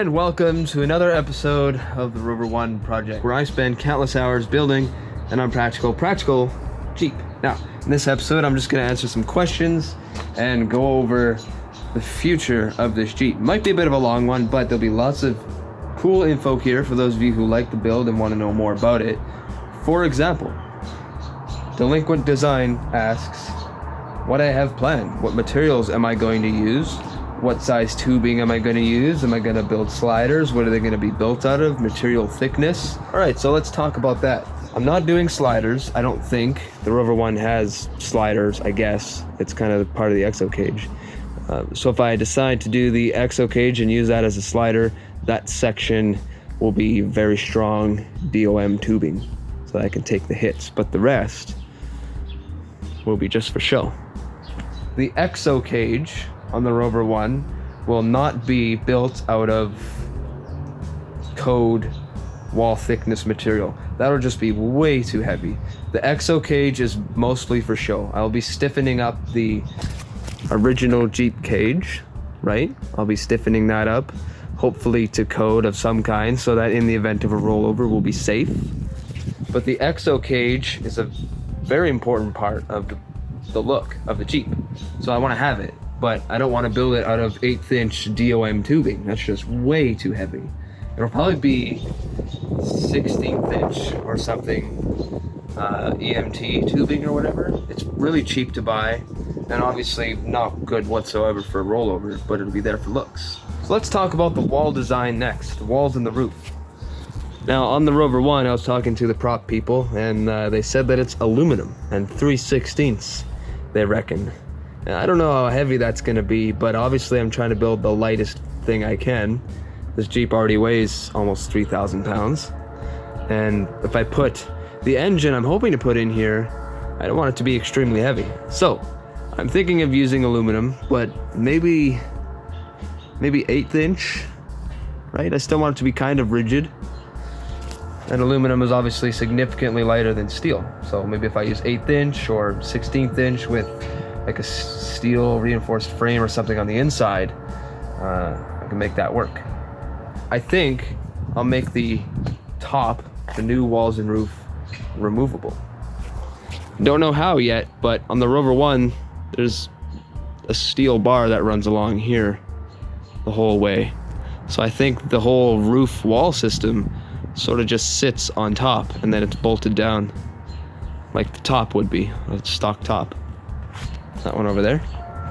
And welcome to another episode of the Rover 1 project, where I spend countless hours building an unpractical, practical Jeep. Now, in this episode, I'm just going to answer some questions and go over the future of this Jeep. Might be a bit of a long one, but there'll be lots of cool info here for those of you who like the build and want to know more about it. For example, Delinquent Design asks what I have planned. What materials am I going to use? What size tubing am I going to use? Am I going to build sliders? What are they going to be built out of? Material thickness? All right, so let's talk about that. I'm not doing sliders, I don't think. The Rover 1 has sliders, I guess. It's kind of part of the exo cage. So if I decide to do the exo cage and use that as a slider, that section will be very strong DOM tubing, so that I can take the hits. But the rest will be just for show. The exo cage on the Rover 1 will not be built out of code wall thickness material. That'll just be way too heavy. The exo cage is mostly for show. I'll be stiffening up the original Jeep cage, right? I'll be stiffening that up, hopefully to code of some kind, so that in the event of a rollover, we'll be safe. But the exo cage is a very important part of the look of the Jeep. So I want to have it, but I don't want to build it out of 1/8 inch DOM tubing. That's just way too heavy. It'll probably be 16th inch or something, EMT tubing or whatever. It's really cheap to buy and obviously not good whatsoever for a rollover, but it'll be there for looks. So let's talk about the wall design next, the walls and the roof. Now on the Rover 1, I was talking to the prop people and they said that it's aluminum and 3/16 they reckon. And I don't know how heavy that's gonna be, but obviously I'm trying to build the lightest thing I can. This Jeep already weighs almost 3,000 pounds. And if I put the engine I'm hoping to put in here, I don't want it to be extremely heavy. So I'm thinking of using aluminum, but maybe 1/8 inch, right? I still want it to be kind of rigid. And aluminum is obviously significantly lighter than steel. So maybe if I use 1/8 inch or 16th inch with like a steel reinforced frame or something on the inside, I can make that work. I think I'll make the top, the new walls and roof, removable. Don't know how yet, but on the Rover 1, there's a steel bar that runs along here the whole way. So I think the whole roof wall system sort of just sits on top and then it's bolted down like the top would be, a stock top. That one over there.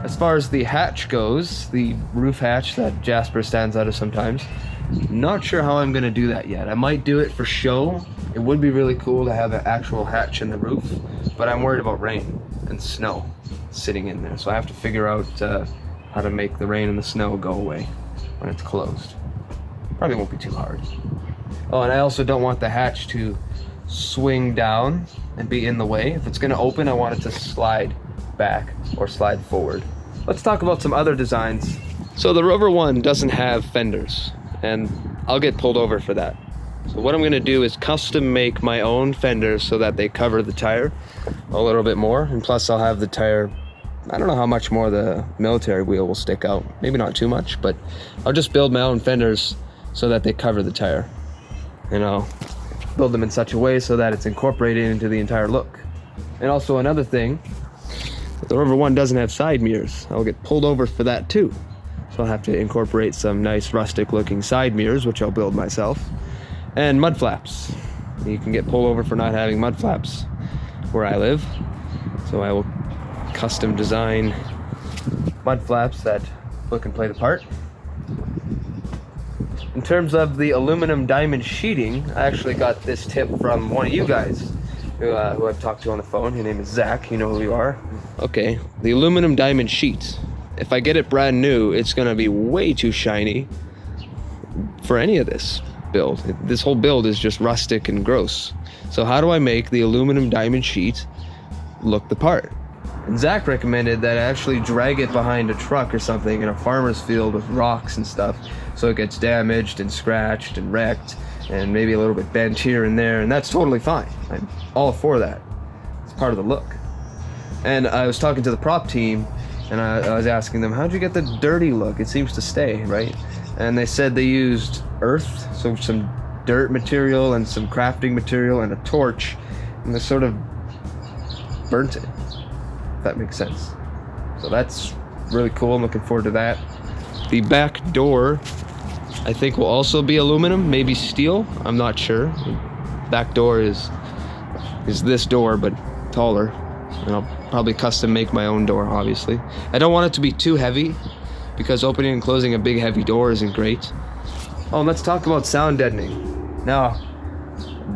As far as the hatch goes, the roof hatch that Jasper stands out of sometimes, not sure how I'm gonna do that yet. I might do it for show. It would be really cool to have an actual hatch in the roof, but I'm worried about rain and snow sitting in there. So I have to figure out how to make the rain and the snow go away when it's closed. Probably won't be too hard. Oh, and I also don't want the hatch to swing down and be in the way. If it's gonna open, I want it to slide back or slide forward. Let's talk about some other designs. So the Rover 1 doesn't have fenders, and I'll get pulled over for that. So what I'm gonna do is custom make my own fenders so that they cover the tire a little bit more, and plus I'll have the tire, I don't know how much more the military wheel will stick out, maybe not too much, but I'll just build my own fenders so that they cover the tire. And I'll build them in such a way so that it's incorporated into the entire look. And also another thing, the Rover 1 doesn't have side mirrors. I'll get pulled over for that too. So I'll have to incorporate some nice rustic looking side mirrors, which I'll build myself. And mud flaps. You can get pulled over for not having mud flaps where I live. So I will custom design mud flaps that look and play the part. In terms of the aluminum diamond sheeting, I actually got this tip from one of you guys who I've talked to on the phone. His name is Zach, you know who you are. Okay, the aluminum diamond sheet. If I get it brand new, it's gonna be way too shiny for any of this build. This whole build is just rustic and gross. So how do I make the aluminum diamond sheet look the part? And Zach recommended that I actually drag it behind a truck or something in a farmer's field with rocks and stuff, so it gets damaged and scratched and wrecked and maybe a little bit bent here and there, and that's totally fine. I'm all for that. It's part of the look. And I was talking to the prop team, And I was asking them, how'd you get the dirty look? It seems to stay, right? And they said they used earth, so some dirt material and some crafting material and a torch, and they sort of burnt it, if that makes sense. So that's really cool. I'm looking forward to that. The back door, I think, will also be aluminum, maybe steel. I'm not sure. The back door is this door, but taller. And I'll probably custom make my own door, obviously. I don't want it to be too heavy, because opening and closing a big heavy door isn't great. Oh, and let's talk about sound deadening. Now,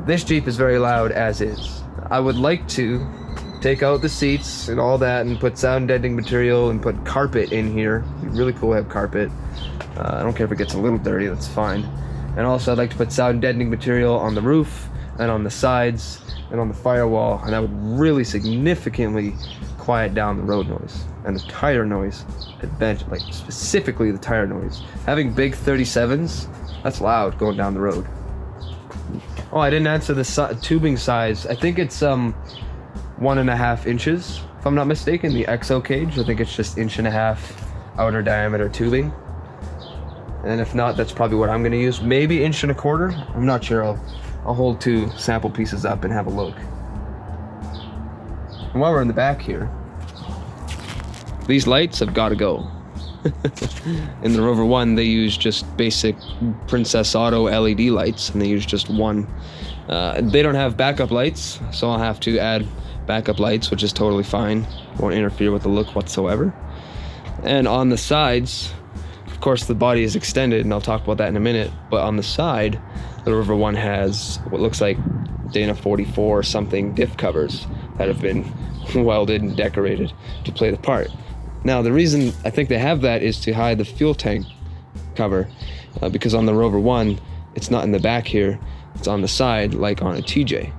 this Jeep is very loud as is. I would like to take out the seats and all that and put sound deadening material and put carpet in here. It'd be really cool to have carpet. I don't care if it gets a little dirty, that's fine. And also I'd like to put sound deadening material on the roof and on the sides and on the firewall, and that would really significantly quiet down the road noise and the tire noise, like specifically the tire noise. Having big 37s, that's loud going down the road. Oh, I didn't answer the tubing size. I think it's 1.5 inches, if I'm not mistaken. The XO cage, I think it's just 1.5 inch outer diameter tubing. And if not, that's probably what I'm gonna use. Maybe 1.25 inch. I'm not sure. I'll hold 2 sample pieces up and have a look. And while we're in the back here, these lights have got to go. In the Rover 1, they use just basic Princess Auto LED lights, and they use just one. They don't have backup lights, so I'll have to add backup lights, which is totally fine. Won't interfere with the look whatsoever. And on the sides, of course, the body is extended, and I'll talk about that in a minute, but on the side, the Rover 1 has what looks like Dana 44 something diff covers that have been welded and decorated to play the part. Now, the reason I think they have that is to hide the fuel tank cover, because on the Rover 1, it's not in the back here, it's on the side like on a TJ.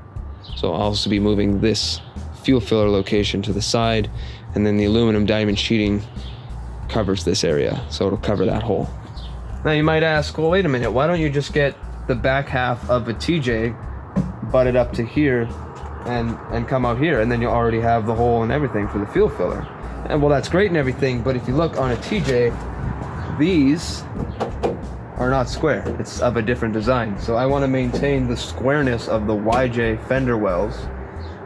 So I'll also be moving this fuel filler location to the side, and then the aluminum diamond sheeting covers this area, so it'll cover that hole. Now you might ask, well, wait a minute, why don't you just get the back half of a TJ butted up to here and come out here, and then you'll already have the hole and everything for the fuel filler. And well, that's great and everything, but if you look on a TJ, these are not square. It's of a different design. So I want to maintain the squareness of the YJ fender wells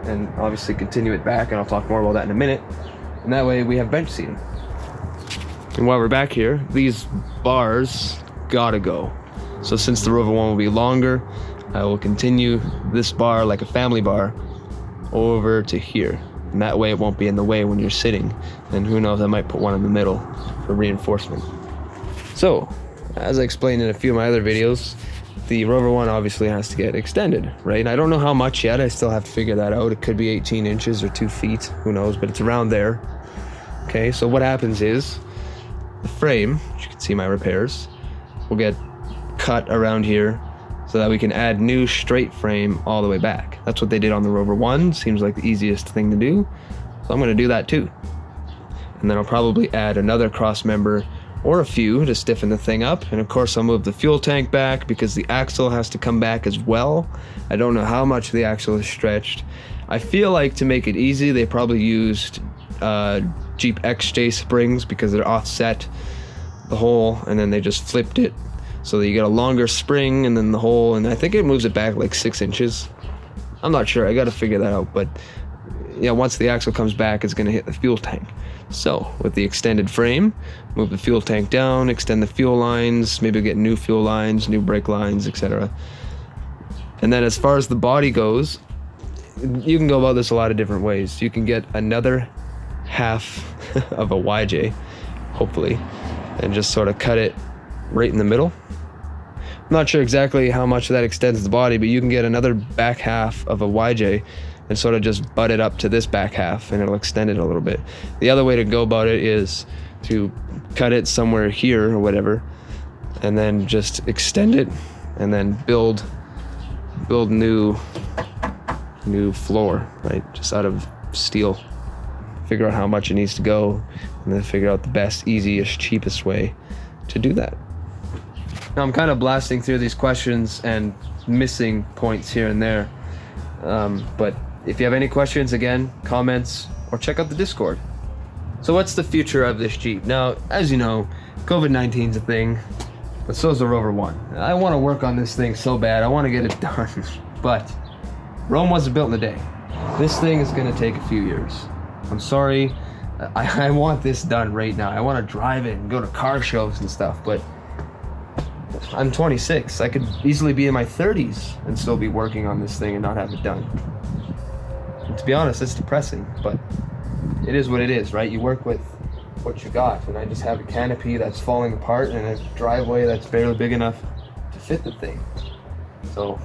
and obviously continue it back, and I'll talk more about that in a minute. And that way we have bench seating. And while we're back here, these bars gotta go. So since the Rover 1 will be longer, I will continue this bar like a family bar over to here. And that way it won't be in the way when you're sitting. And who knows, I might put one in the middle for reinforcement. So, as I explained in a few of my other videos, the Rover 1 obviously has to get extended, right? And I don't know how much yet, I still have to figure that out. It could be 18 inches or 2 feet, who knows, but it's around there. Okay, so what happens is, the frame, which you can see my repairs, will get cut around here so that we can add new straight frame all the way back. That's what they did on the Rover 1. Seems like the easiest thing to do. So I'm gonna do that too. And then I'll probably add another cross member or a few to stiffen the thing up. And of course I'll move the fuel tank back because the axle has to come back as well. I don't know how much the axle is stretched. I feel like to make it easy, they probably used Jeep XJ springs because they're offset the hole, and then they just flipped it so that you get a longer spring and then the hole, and I think it moves it back like 6 inches. I'm not sure, I gotta figure that out, but yeah, once the axle comes back, it's gonna hit the fuel tank. So with the extended frame, move the fuel tank down, extend the fuel lines, maybe get new fuel lines, new brake lines, etc. And then as far as the body goes, you can go about this a lot of different ways. You can get another half of a YJ, hopefully, and just sort of cut it right in the middle. I'm not sure exactly how much that extends the body, but you can get another back half of a YJ and sort of just butt it up to this back half, and it'll extend it a little bit. The other way to go about it is to cut it somewhere here or whatever, and then just extend it, and then build new floor, right? Just out of steel. Figure out how much it needs to go, and then figure out the best, easiest, cheapest way to do that. Now I'm kind of blasting through these questions and missing points here and there, but if you have any questions, again, comments, or check out the Discord. So what's the future of this Jeep? Now, as you know, COVID-19 is a thing, but so is the Rover 1. I want to work on this thing so bad. I want to get it done, but Rome wasn't built in a day. This thing is going to take a few years. I'm sorry. I want this done right now. I want to drive it and go to car shows and stuff, but I'm 26. I could easily be in my 30s and still be working on this thing and not have it done. And to be honest, it's depressing, but it is what it is, right? You work with what you got, and I just have a canopy that's falling apart and a driveway that's barely big enough to fit the thing. So,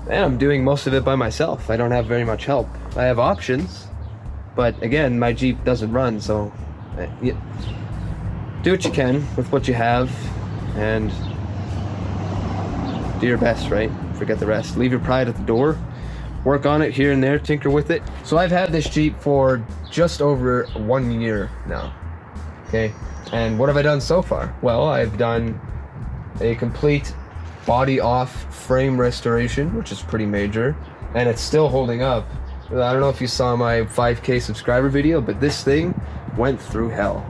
and I'm doing most of it by myself. I don't have very much help. I have options, but again, my Jeep doesn't run, so do what you can with what you have and do your best, right? Forget the rest. Leave your pride at the door. Work on it here and there, tinker with it. So I've had this Jeep for just over 1 year now, okay? And what have I done so far? Well, I've done a complete body off frame restoration, which is pretty major, and it's still holding up. I don't know if you saw my 5K subscriber video, but this thing went through hell.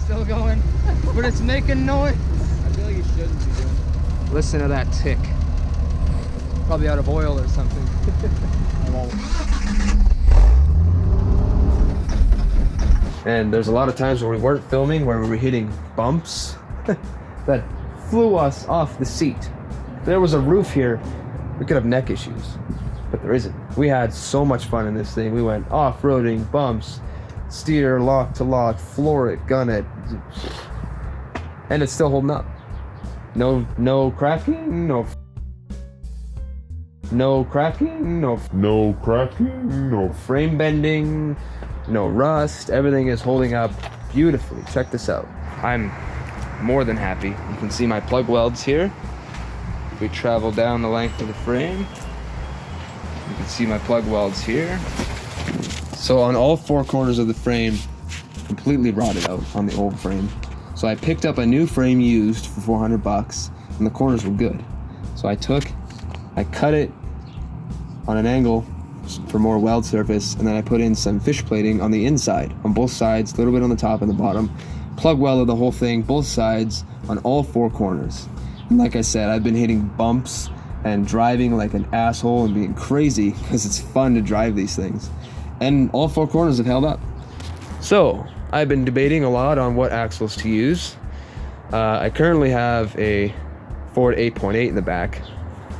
Still going, but it's making noise. I feel like you shouldn't be doing it. Listen to that tick. Probably out of oil or something. And there's a lot of times where we weren't filming, where we were hitting bumps that flew us off the seat. If there was a roof here, we could have neck issues, but there isn't. We had so much fun in this thing. We went off-roading, bumps, steer, lock to lock, floor it, gun it, and it's still holding up. No cracking, no cracking, no frame bending, no rust. Everything is holding up beautifully. Check this out. I'm more than happy. You can see my plug welds here. If we travel down the length of the frame, you can see my plug welds here. So on all four corners of the frame, completely rotted out on the old frame. So I picked up a new frame used for 400 bucks, and the corners were good. So I cut it on an angle for more weld surface, and then I put in some fish plating on the inside, on both sides, a little bit on the top and the bottom. Plug welded the whole thing, both sides, on all four corners. And like I said, I've been hitting bumps and driving like an asshole and being crazy because it's fun to drive these things. And all four corners have held up. So I've been debating a lot on what axles to use. I currently have a Ford 8.8 in the back.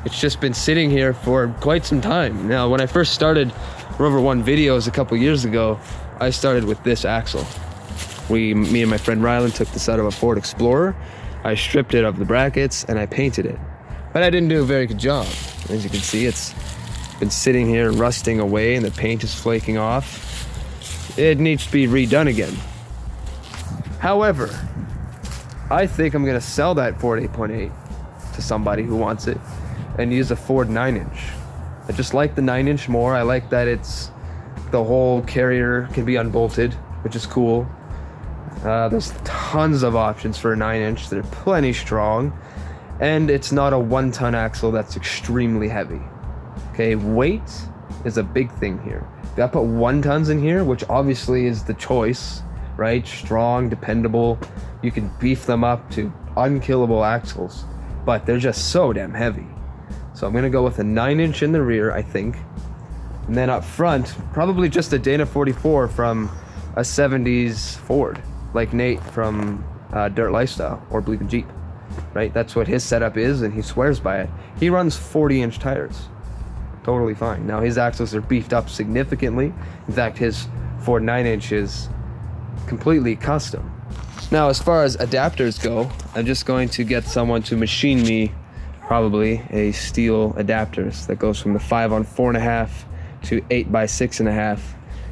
It's just been sitting here for quite some time. Now, when I first started Rover 1 videos a couple years ago, I started with this axle. Me and my friend Rylan took this out of a Ford Explorer. I stripped it of the brackets and I painted it. But I didn't do a very good job. As you can see, it's been sitting here rusting away and the paint is flaking off. It needs to be redone again. However, I think I'm gonna sell that Ford 8.8 to somebody who wants it and use a Ford 9-inch. I just like the 9-inch more. I like that the whole carrier can be unbolted, which is cool. There's tons of options for a 9-inch. They're plenty strong, and it's not a 1-ton axle that's extremely heavy. Okay, weight is a big thing here. If I put 1 tons in here, which obviously is the choice, right? Strong, dependable. You can beef them up to unkillable axles, but they're just so damn heavy. So I'm gonna go with a 9-inch in the rear, I think. And then up front, probably just a Dana 44 from a 70s Ford, like Nate from Dirt Lifestyle or Believe in Jeep, right? That's what his setup is, and he swears by it. He runs 40-inch tires, totally fine. Now his axles are beefed up significantly. In fact, his Ford 9-inch is completely custom. Now, as far as adapters go, I'm just going to get someone to machine me probably a steel adapters that goes from the 5-on-4.5 to 8x6.5,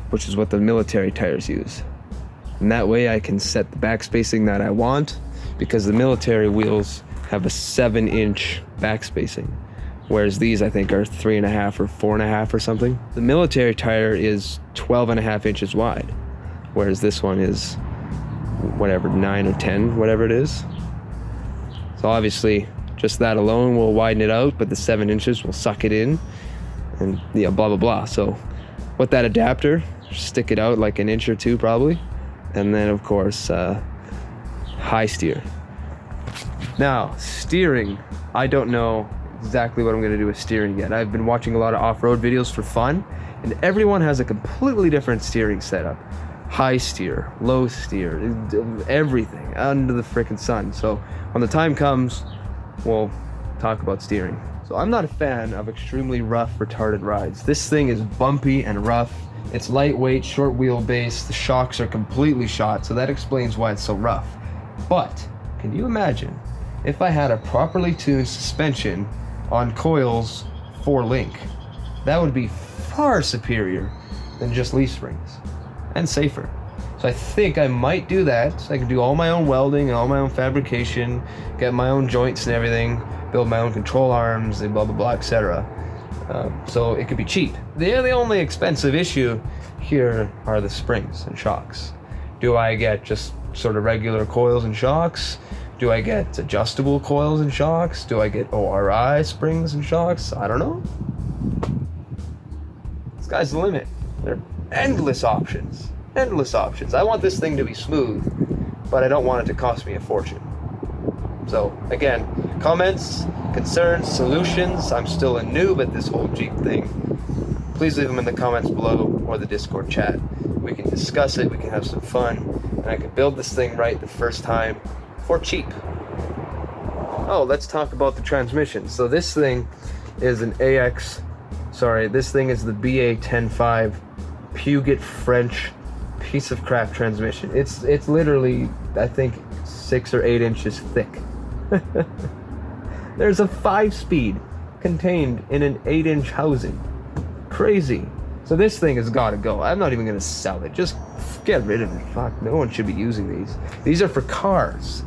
which is what the military tires use. And that way I can set the back spacing that I want, because the military wheels have a 7-inch back spacing, whereas these I think are 3.5 or 4.5 or something. The military tire is 12.5 inches wide, whereas this one is whatever, 9 or 10, whatever it is. So obviously just that alone will widen it out, but the 7 inches will suck it in, and yeah, blah blah blah. So with that adapter, stick it out like an inch or 2 probably, and then of course high steer. Now steering, I don't know exactly what I'm going to do with steering yet. I've been watching a lot of off-road videos for fun, and everyone has a completely different steering setup. High steer, low steer, everything under the freaking sun. So when the time comes, we'll talk about steering. So I'm not a fan of extremely rough, retarded rides. This thing is bumpy and rough. It's lightweight, short wheelbase. The shocks are completely shot, so that explains why it's so rough. But can you imagine if I had a properly tuned suspension on coils 4-link? That would be far superior than just leaf springs, and safer. So I think I might do that. So I can do all my own welding and all my own fabrication, get my own joints and everything, build my own control arms and blah blah blah, etc. So it could be cheap. The only expensive issue here are the springs and shocks. Do I get just sort of regular coils and shocks? Do I get adjustable coils and shocks? Do I get ORI springs and shocks? I don't know. Sky's the limit. There are endless options. Endless options. I want this thing to be smooth, but I don't want it to cost me a fortune. So again, comments, concerns, solutions. I'm still a noob at this whole Jeep thing. Please leave them in the comments below or the Discord chat. We can discuss it, we can have some fun, and I can build this thing right the first time for cheap. Oh, let's talk about the transmission. So this thing is this thing is the BA105 Puget French piece of crap transmission. It's literally, I think, 6 or 8 inches thick. There's a 5-speed contained in an 8-inch housing. Crazy. So this thing has got to go. I'm not even going to sell it. Just get rid of it. Fuck, no one should be using these. These are for cars.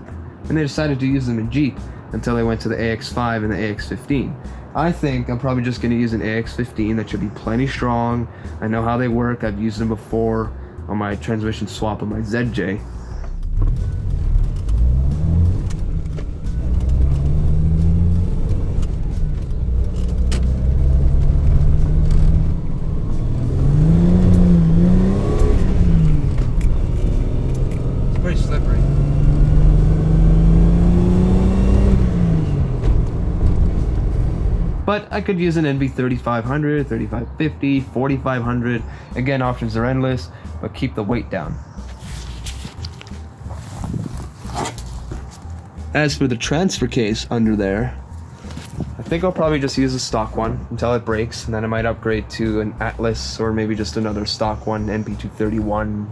And they decided to use them in Jeep until they went to the AX5 and the AX15. I think I'm probably just going to use an AX15 that should be plenty strong. I know how they work. I've used them before on my transmission swap on my ZJ. It's pretty slippery. But I could use an NV3500, 3550, 4500. Again, options are endless, but keep the weight down. As for the transfer case under there, I think I'll probably just use a stock one until it breaks, and then I might upgrade to an Atlas or maybe just another stock one, NP231,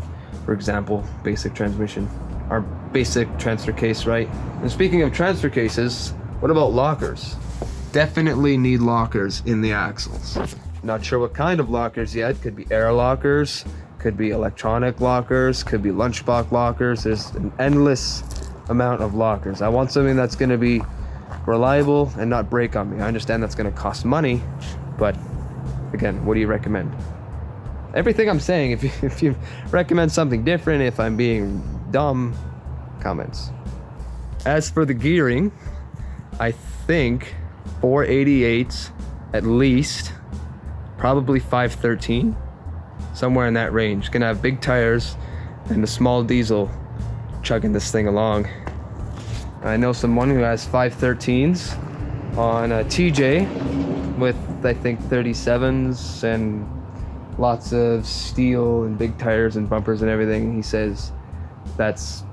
for example, basic transmission, or basic transfer case, right? And speaking of transfer cases, what about lockers? Definitely need lockers in the axles. Not sure what kind of lockers yet. Could be air lockers, could be electronic lockers, could be lunchbox lockers. There's an endless amount of lockers. I want something that's going to be reliable and not break on me. I understand that's going to cost money, but again, what do you recommend? Everything I'm saying, if you recommend something different, if I'm being dumb, comments. As for the gearing, I think 488s at least, probably 513, somewhere in that range. Gonna have big tires and a small diesel chugging this thing along. I know someone who has 513s on a TJ with, I think, 37s and lots of steel and big tires and bumpers and everything. He says that's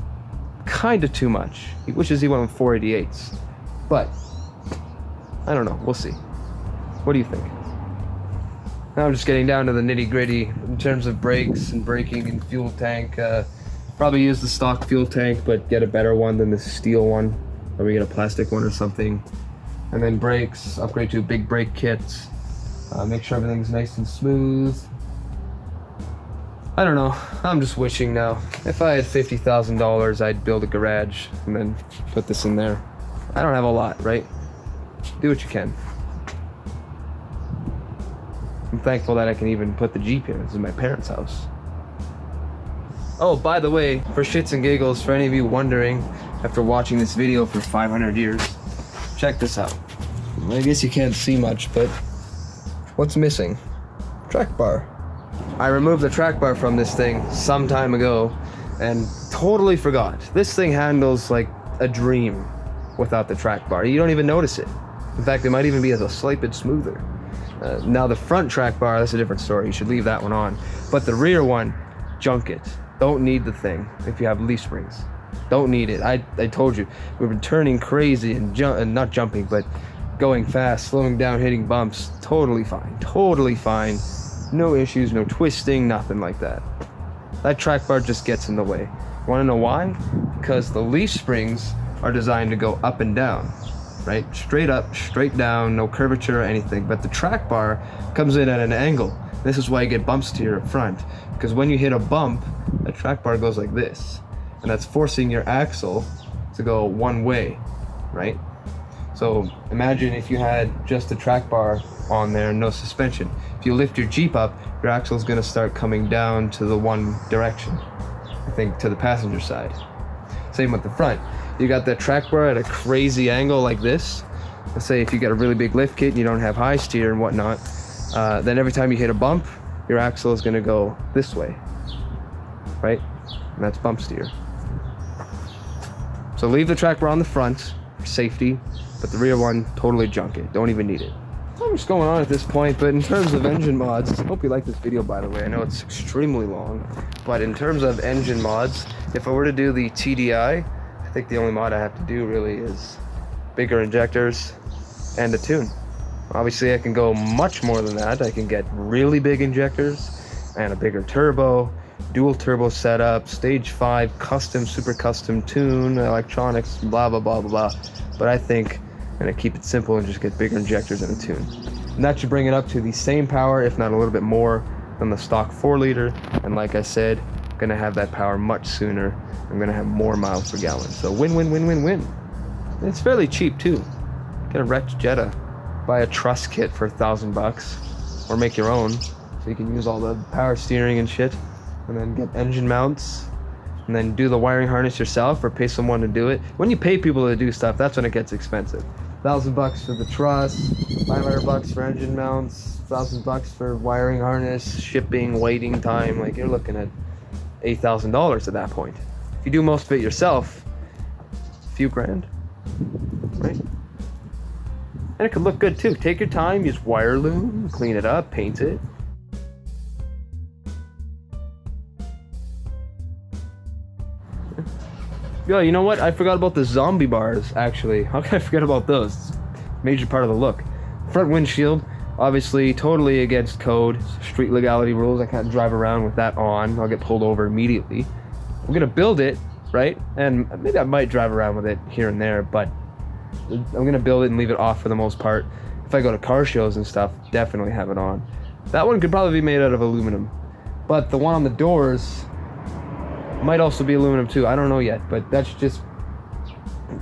kind of too much. He wishes he went with 488s, but I don't know, we'll see. What do you think? Now I'm just getting down to the nitty gritty in terms of brakes and braking and fuel tank. Probably use the stock fuel tank, but get a better one than the steel one. Or we get a plastic one or something. And then brakes, upgrade to a big brake kit. Make sure everything's nice and smooth. I don't know, I'm just wishing now. If I had $50,000, I'd build a garage and then put this in there. I don't have a lot, right? Do what you can. I'm thankful that I can even put the Jeep here. This is my parents' house. Oh, by the way, for shits and giggles, for any of you wondering, after watching this video for 500 years, check this out. I guess you can't see much, but what's missing? Track bar. I removed the track bar from this thing some time ago and totally forgot. This thing handles like a dream without the track bar. You don't even notice it. In fact, it might even be a slight bit smoother. Now the front track bar, that's a different story. You should leave that one on. But the rear one, junk it. Don't need the thing if you have leaf springs. Don't need it. I told you, we've been turning crazy and not jumping, but going fast, slowing down, hitting bumps. Totally fine. Totally fine. No issues, no twisting, nothing like that. That track bar just gets in the way. Want to know why? Because the leaf springs are designed to go up and down, right? Straight up, straight down, no curvature or anything. But the track bar comes in at an angle. This is why you get bumps to your front. Because when you hit a bump, the track bar goes like this. And that's forcing your axle to go one way, right? So imagine if you had just a track bar on there and no suspension. If you lift your Jeep up, your axle is going to start coming down to the one direction. I think to the passenger side. Same with the front. You got that track bar at a crazy angle like this. Let's say if you got a really big lift kit and you don't have high steer and whatnot, then every time you hit a bump, your axle is going to go this way, right? And that's bump steer. So leave the track bar on the front for safety, but the rear one, totally junk it. Don't even need it. So I'm just going on at this point, but in terms of engine mods, I hope you like this video, by the way. I know it's extremely long, but in terms of engine mods, if I were to do the TDI, I think the only mod I have to do really is bigger injectors and a tune. Obviously I can go much more than that. I can get really big injectors and a bigger turbo, dual turbo setup, stage 5 custom, super custom tune, electronics, blah blah blah blah blah. But I think I'm gonna keep it simple and just get bigger injectors and a tune. And that should bring it up to the same power, if not a little bit more, than the stock 4-liter. And like I said, I'm gonna have that power much sooner. I'm gonna have more miles per gallon. So win win win win win. And it's fairly cheap too. Get a wrecked Jetta, buy a truss kit for $1,000, or make your own, so you can use all the power steering and shit, and then get engine mounts, and then do the wiring harness yourself, or pay someone to do it. When you pay people to do stuff, that's when it gets expensive. $1,000 for the truss, $500 for engine mounts, $1,000 for wiring harness, shipping, waiting time. Like, you're looking at $8,000 at that point. If you do most of it yourself, a few grand, right? And it could look good too. Take your time, use wire loom, clean it up, paint it. Yo, you know what? I forgot about the zombie bars, actually. How can I forget about those? Major part of the look. Front windshield, obviously totally against code, street legality rules. I can't drive around with that on. I'll get pulled over immediately. I'm gonna build it, right? And maybe I might drive around with it here and there, but I'm gonna build it and leave it off for the most part. If I go to car shows and stuff, definitely have it on. That one could probably be made out of aluminum, but the one on the doors might also be aluminum too. I don't know yet, but that's just,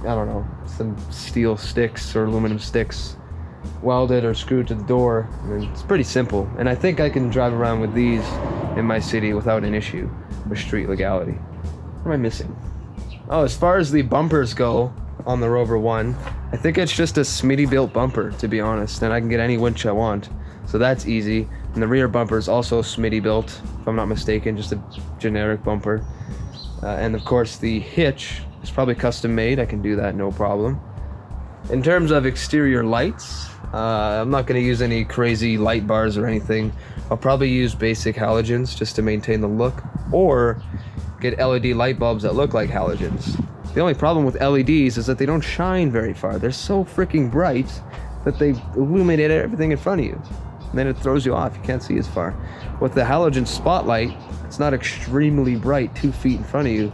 I don't know, some steel sticks or aluminum sticks welded or screwed to the door. I mean, it's pretty simple, and I think I can drive around with these in my city without an issue with street legality. What am I missing? Oh, as far as the bumpers go on the Rover 1, I think it's just a Smitty built bumper, to be honest, and I can get any winch I want, so that's easy. And the rear bumper is also Smitty built, if I'm not mistaken, just a generic bumper. And of course the hitch is probably custom made. I can do that, no problem. In terms of exterior lights, I'm not going to use any crazy light bars or anything. I'll probably use basic halogens just to maintain the look, or get LED light bulbs that look like halogens. The only problem with LEDs is that they don't shine very far. They're so freaking bright that they illuminate everything in front of you. And then it throws you off. You can't see as far. With the halogen spotlight, it's not extremely bright 2 feet in front of you.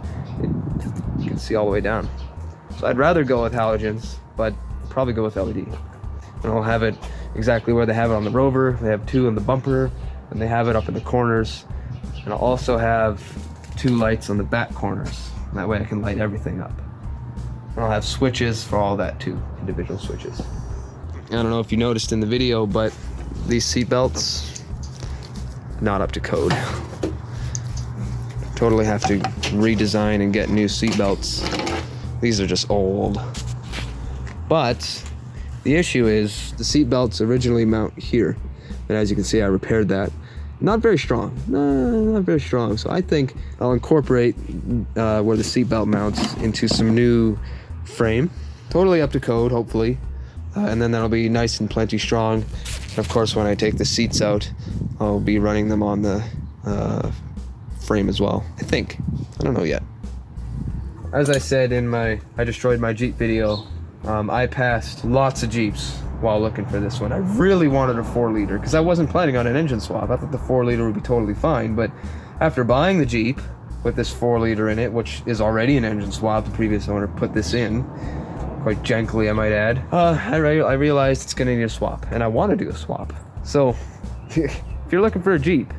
You can see all the way down. So I'd rather go with halogens, but probably go with LED. And I'll have it exactly where they have it on the Rover. They have 2 in the bumper, and they have it up in the corners. And I'll also have 2 lights on the back corners. That way I can light everything up. And I'll have switches for all that too, individual switches. I don't know if you noticed in the video, but these seat belts, not up to code. totally have to redesign and get new seat belts. These are just old. But the issue is the seat belts originally mount here. And as you can see, I repaired that. Not very strong. No, not very strong. So I think I'll incorporate where the seat belt mounts into some new frame. Totally up to code, hopefully. And then that'll be nice and plenty strong. And of course, when I take the seats out, I'll be running them on the frame as well, I think. I don't know yet. As I said in my I destroyed my Jeep video, I passed lots of Jeeps while looking for this one. I really wanted a 4-liter because I wasn't planning on an engine swap. I thought the 4-liter would be totally fine, but after buying the Jeep with this 4-liter in it, which is already an engine swap, the previous owner put this in, quite gently I might add, I realized it's gonna need a swap, and I want to do a swap. So if you're looking for a Jeep,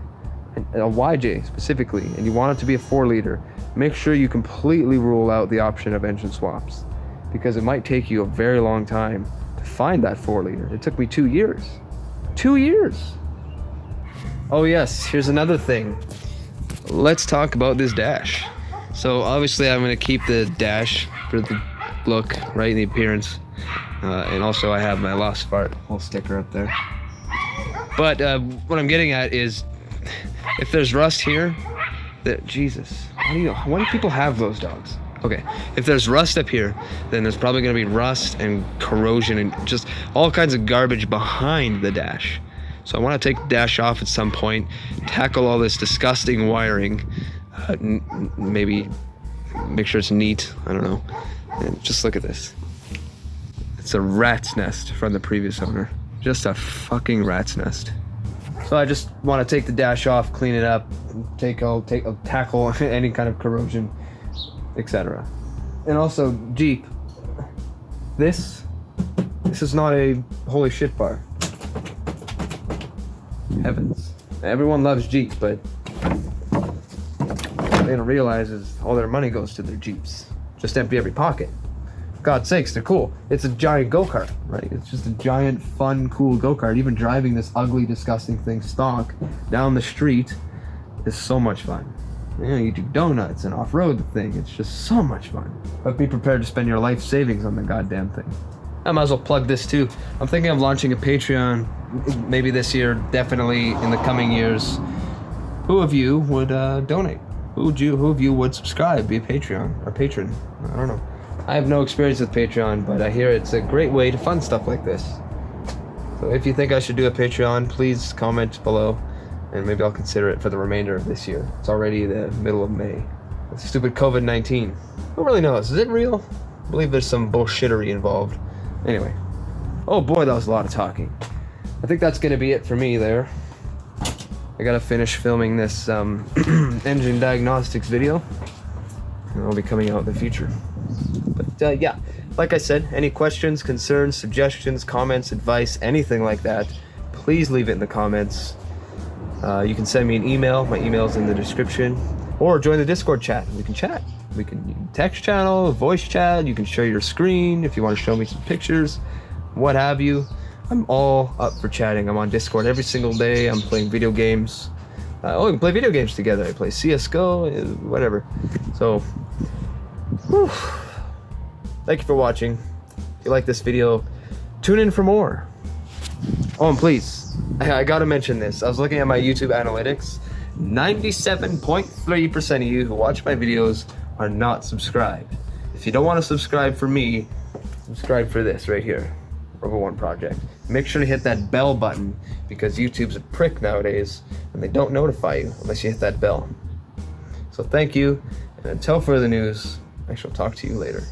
a YJ specifically, and you want it to be a 4-liter, make sure you completely rule out the option of engine swaps, because it might take you a very long time to find that 4-liter. It took me 2 years. 2 years! Oh yes, here's another thing. Let's talk about this dash. So obviously I'm gonna keep the dash for the look, right, in the appearance. And also I have my TheLostFart whole sticker up there. But what I'm getting at is, if there's rust here, Jesus, why do people have those dogs? Okay, if there's rust up here, then there's probably gonna be rust and corrosion and just all kinds of garbage behind the dash. So I wanna take the dash off at some point, tackle all this disgusting wiring, maybe make sure it's neat, I don't know. And just look at this. It's a rat's nest from the previous owner. Just a fucking rat's nest. So I just wanna take the dash off, clean it up, tackle any kind of corrosion, etc. And also, Jeep, this is not a holy shit bar. Heavens. Everyone loves Jeep, but what they don't realize is all their money goes to their Jeeps. Just empty every pocket. For God's sakes, they're cool. It's a giant go-kart, right? It's just a giant, fun, cool go-kart. Even driving this ugly, disgusting thing stock down the street is so much fun. You know, you do donuts and off-road the thing. It's just so much fun. But be prepared to spend your life savings on the goddamn thing. I might as well plug this too. I'm thinking of launching a Patreon maybe this year, definitely in the coming years. Who of you would donate? Who of you would subscribe, be a Patreon or patron? I don't know. I have no experience with Patreon, but I hear it's a great way to fund stuff like this. So if you think I should do a Patreon, please comment below, and maybe I'll consider it for the remainder of this year. It's already the middle of May. It's stupid COVID-19. Who really knows? Is it real? I believe there's some bullshittery involved. Anyway. Oh boy, that was a lot of talking. I think that's gonna be it for me there. I gotta finish filming this engine diagnostics video, and it'll be coming out in the future. But yeah, like I said, any questions, concerns, suggestions, comments, advice, anything like that, please leave it in the comments. You can send me an email. My email's in the description, or join the Discord chat. We can chat. You can text channel, voice chat. You can share your screen if you want to show me some pictures, what have you. I'm all up for chatting. I'm on Discord every single day. I'm playing video games. We can play video games together. I play CSGO, whatever. So, whew. Thank you for watching. If you like this video, tune in for more. Oh, and please, I gotta mention this. I was looking at my YouTube analytics. 97.3% of you who watch my videos are not subscribed. If you don't want to subscribe for me, subscribe for this right here. Rover 1 Project. Make sure to hit that bell button, because YouTube's a prick nowadays and they don't notify you unless you hit that bell. So thank you, and until further news, I shall talk to you later.